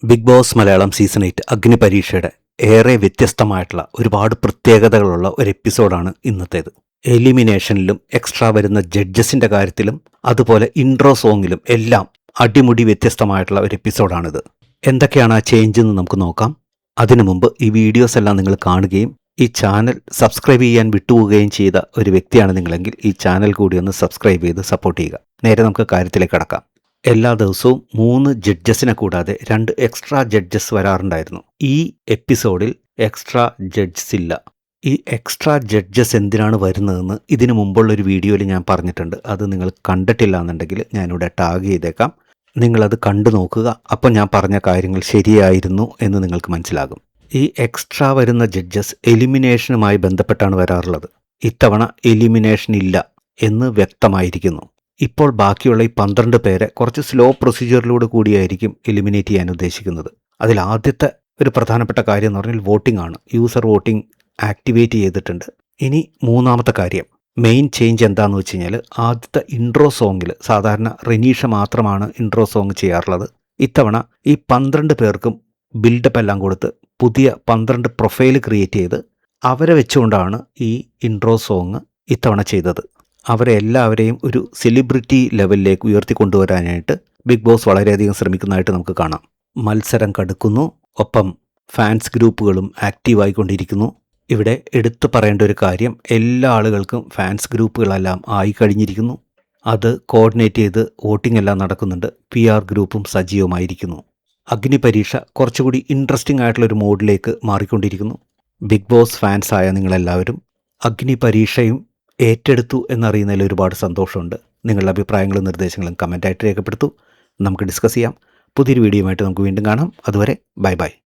Big boss Malayalam season 8 അഗ്നിപരീക്ഷയുടെ ഏറെ വ്യത്യസ്തമായിട്ടുള്ള ഒരുപാട് പ്രത്യേകതകളുള്ള ഒരു എപ്പിസോഡാണ് ഇന്നത്തേത്. എലിമിനേഷനിലും എക്സ്ട്രാ വരുന്ന ജഡ്ജസിൻ്റെ കാര്യത്തിലും അതുപോലെ ഇൻട്രോ സോങ്ങിലും എല്ലാം അടിമുടി വ്യത്യസ്തമായിട്ടുള്ള ഒരു എപ്പിസോഡാണിത്. എന്തൊക്കെയാണ് ആ ചേഞ്ച് എന്ന് നമുക്ക് നോക്കാം. അതിനു മുമ്പ് ഈ വീഡിയോസ് എല്ലാം നിങ്ങൾ കാണുകയും ഈ ചാനൽ സബ്സ്ക്രൈബ് ചെയ്യാൻ വിട്ടുപോവുകയും ചെയ്ത ഒരു വ്യക്തിയാണ് നിങ്ങളെങ്കിൽ ഈ ചാനൽ കൂടി ഒന്ന് സബ്സ്ക്രൈബ് ചെയ്ത് സപ്പോർട്ട് ചെയ്യുക. നേരെ നമുക്ക് കാര്യത്തിലേക്ക് കടക്കാം. എല്ലാ ദിവസവും 3 ജഡ്ജസിനെ കൂടാതെ 2 എക്സ്ട്രാ ജഡ്ജസ് വരാറുണ്ടായിരുന്നു. ഈ എപ്പിസോഡിൽ എക്സ്ട്രാ ജഡ്ജസ് ഇല്ല. ഈ എക്സ്ട്രാ ജഡ്ജസ് എന്തിനാണ് വരുന്നതെന്ന് ഇതിനു മുമ്പുള്ളൊരു വീഡിയോയിൽ ഞാൻ പറഞ്ഞിട്ടുണ്ട്. അത് നിങ്ങൾ കണ്ടിട്ടില്ല എന്നുണ്ടെങ്കിൽ ഞാനിവിടെ ടാഗ് ചെയ്തേക്കാം. നിങ്ങളത് കണ്ടു നോക്കുക. അപ്പോൾ ഞാൻ പറഞ്ഞ കാര്യങ്ങൾ ശരിയായിരുന്നു എന്ന് നിങ്ങൾക്ക് മനസ്സിലാകും. ഈ എക്സ്ട്രാ വരുന്ന ജഡ്ജസ് എലിമിനേഷനുമായി ബന്ധപ്പെട്ടാണ് വരാറുള്ളത്. ഇത്തവണ എലിമിനേഷൻ ഇല്ല എന്ന് വ്യക്തമായിരിക്കുന്നു. ഇപ്പോൾ ബാക്കിയുള്ള ഈ 12 പേരെ കുറച്ച് സ്ലോ പ്രൊസീജിയറിലൂടെ കൂടിയായിരിക്കും എലിമിനേറ്റ് ചെയ്യാൻ ഉദ്ദേശിക്കുന്നത്. അതിൽ ആദ്യത്തെ ഒരു പ്രധാനപ്പെട്ട കാര്യം എന്ന് പറഞ്ഞാൽ വോട്ടിംഗ് ആണ്. യൂസർ വോട്ടിംഗ് ആക്ടിവേറ്റ് ചെയ്തിട്ടുണ്ട്. ഇനി മൂന്നാമത്തെ കാര്യം, മെയിൻ ചേഞ്ച് എന്താണെന്ന് വെച്ച് കഴിഞ്ഞാൽ ആദ്യത്തെ ഇൻട്രോ സോങ്ങിൽ സാധാരണ റെനീഷ മാത്രമാണ് ഇൻട്രോ സോങ് ചെയ്യാറുള്ളത്. ഇത്തവണ ഈ 12 പേർക്കും ബിൽഡപ്പ് എല്ലാം കൊടുത്ത് പുതിയ 12 പ്രൊഫൈൽ ക്രിയേറ്റ് ചെയ്ത് അവരെ വെച്ചുകൊണ്ടാണ് ഈ ഇൻട്രോ സോങ് ഇത്തവണ ചെയ്തത്. അവരെ എല്ലാവരെയും ഒരു സെലിബ്രിറ്റി ലെവലിലേക്ക് ഉയർത്തിക്കൊണ്ടുവരാനായിട്ട് ബിഗ് ബോസ് വളരെയധികം ശ്രമിക്കുന്നതായിട്ട് നമുക്ക് കാണാം. മത്സരം കടുക്കുന്നു, ഒപ്പം ഫാൻസ് ഗ്രൂപ്പുകളും ആക്റ്റീവായിക്കൊണ്ടിരിക്കുന്നു. ഇവിടെ എടുത്തു പറയേണ്ട ഒരു കാര്യം, എല്ലാ ആളുകൾക്കും ഫാൻസ് ഗ്രൂപ്പുകളെല്ലാം ആയി കഴിഞ്ഞിരിക്കുന്നു. അത് കോർഡിനേറ്റ് ചെയ്ത് വോട്ടിംഗ് എല്ലാം നടക്കുന്നുണ്ട്. PR ഗ്രൂപ്പും സജീവമായിരിക്കുന്നു. അഗ്നിപരീക്ഷ കുറച്ചുകൂടി ഇൻട്രസ്റ്റിംഗ് ആയിട്ടുള്ളൊരു മോഡിലേക്ക് മാറിക്കൊണ്ടിരിക്കുന്നു. ബിഗ് ബോസ് ഫാൻസായ നിങ്ങളെല്ലാവരും അഗ്നിപരീക്ഷയും ഏറ്റെടുത്തു എന്നറിയുന്നതിൽ ഒരുപാട് സന്തോഷമുണ്ട്. നിങ്ങളുടെ അഭിപ്രായങ്ങളും നിർദ്ദേശങ്ങളും കമൻറ്റായിട്ട് രേഖപ്പെടുത്തൂ. നമുക്ക് ഡിസ്കസ് ചെയ്യാം. പുതിയൊരു വീഡിയോയുമായിട്ട് നമുക്ക് വീണ്ടും കാണാം. അതുവരെ ബൈ ബൈ.